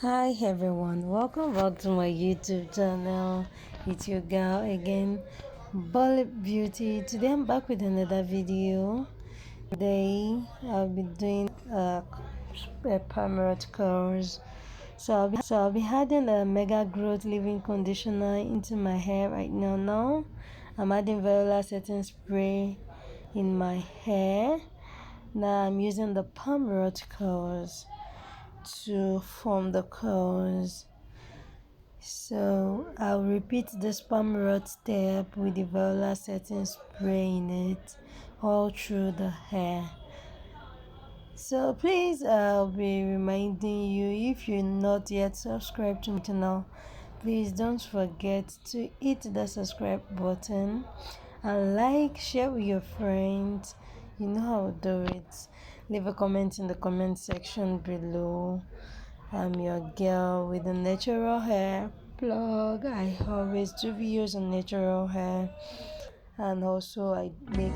Hi everyone, welcome back to my YouTube channel. It's your girl again, Bullet Beauty. Today I'm back with another video. Today I'll be doing a perm course. So I'll be adding a mega growth living conditioner into my hair right now. I'm adding vanilla setting spray in my hair. Now I'm using the perm course to form the curls. So I'll repeat this palm rod step with the vanilla setting spray in it all through the hair. So please, I'll be reminding you, if you're not yet subscribed to my channel, please don't forget to hit the subscribe button and share with your friends. You know how to do it. Leave a comment in the comment section below. I'm your girl with the natural hair blog. I always do videos on natural hair, and also I make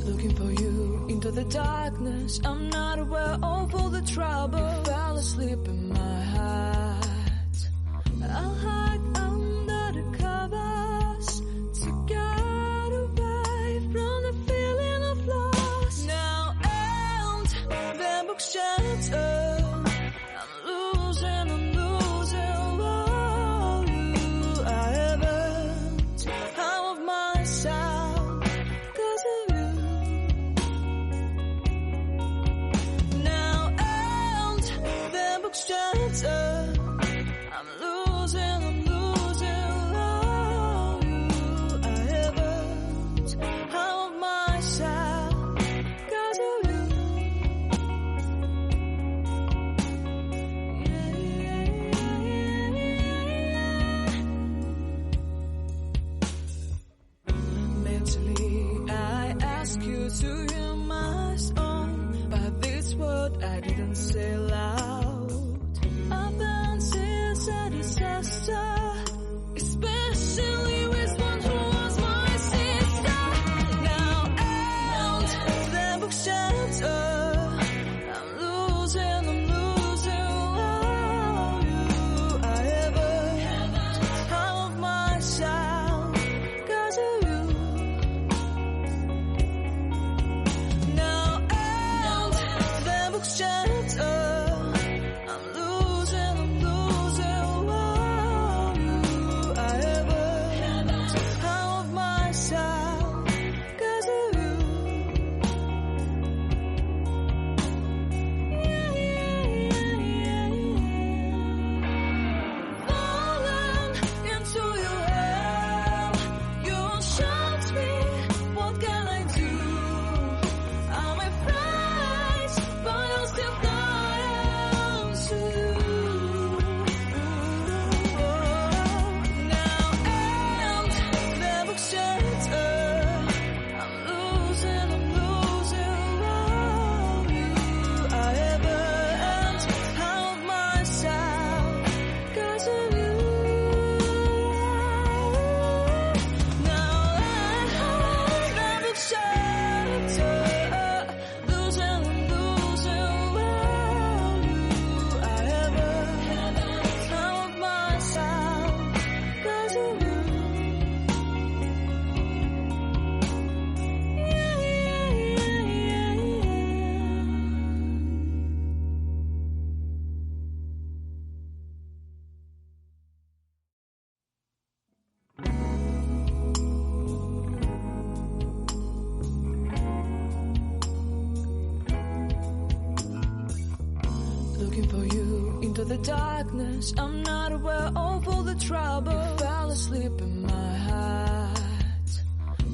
looking for you into the darkness. I'm not aware of all the trouble. You fell asleep in my heart. I'll hide under the covers to get away from the feeling of loss. Now and the book shattered. I'm losing. Oh, you, I haven't time of myself. Now and the book's darkness. I'm not aware of all the trouble. Fell asleep in my heart.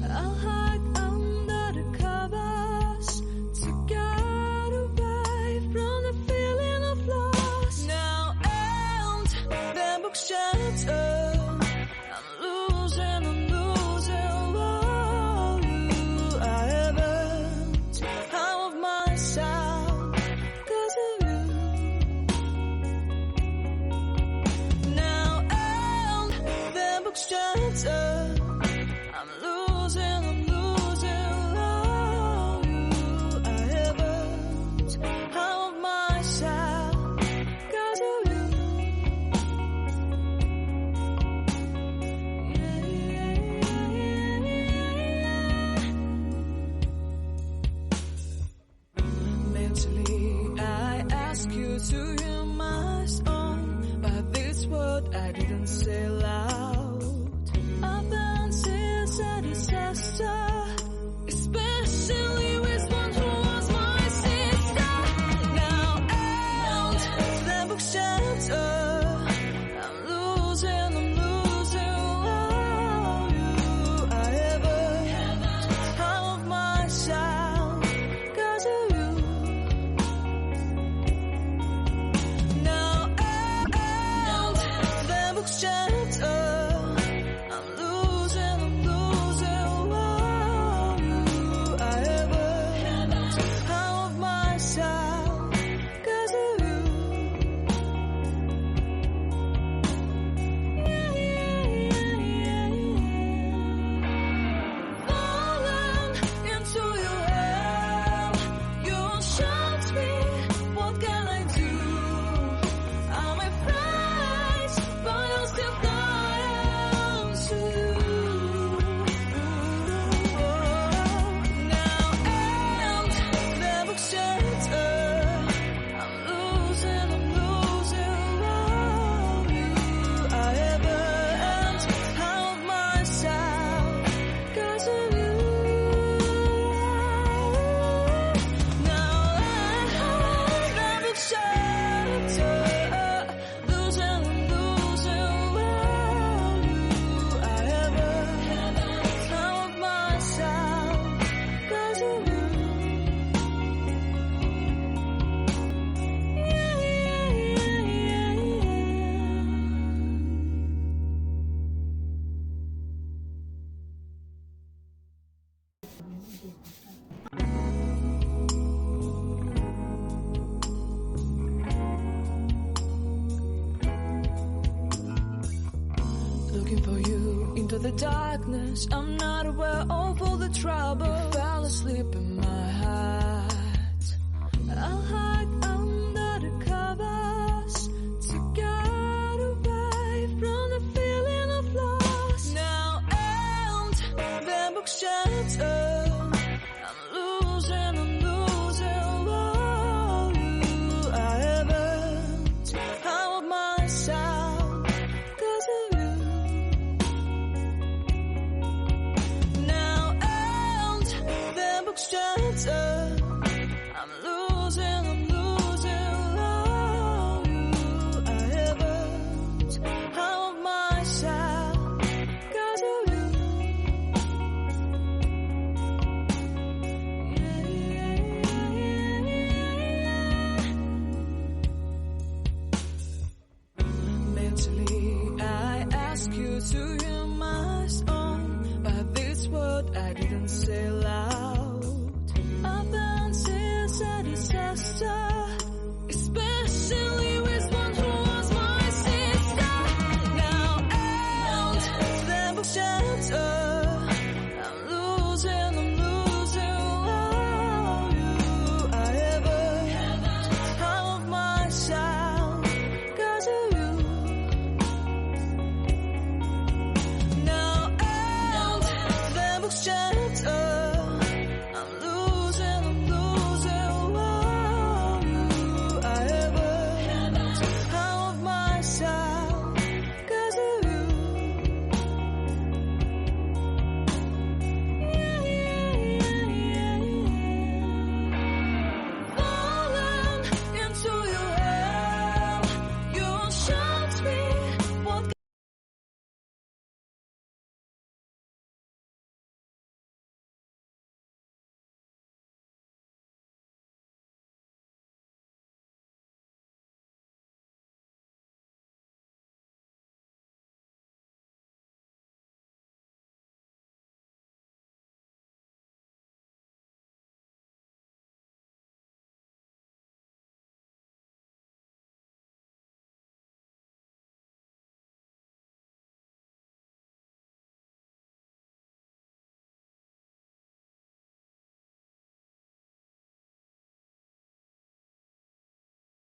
I'll hide under the covers to get away from the feeling of loss. Now and the book shattered. I'm losing. Oh, I haven't out of myself 'cause of you. Now and the book shattered. I'm losing. Oh, I haven't out of myself 'cause of you. Mentally, I ask you to hear my song, but this word I didn't say loud. I've been since a disaster, especially with one who was my sister. Now out the book shattered. I'm losing. Oh, I haven't out of myself 'cause of you. Now out the book shattered. I'm losing. Oh, I haven't out of myself 'cause of you. Falling into your hell, you shot me. What can I do? I'm afraid, but I'll still fly to you. Now and the book shattered. I'm losing. Oh, I haven't out of myself 'cause of you. Now the book shattered. Losing. Oh, I haven't out of myself 'cause of you. Looking for you into the darkness. I'm not aware of all the trouble. Fell asleep in my heart. I'll hide under the covers to get away from the feeling of loss. Now and the book shattered. I'm losing. Oh, I haven't out of myself 'cause of you. Now and the book shattered. I'm losing. Oh, I haven't out of myself 'cause of you. Mentally, I ask you to hear my song, but this word I didn't say loud.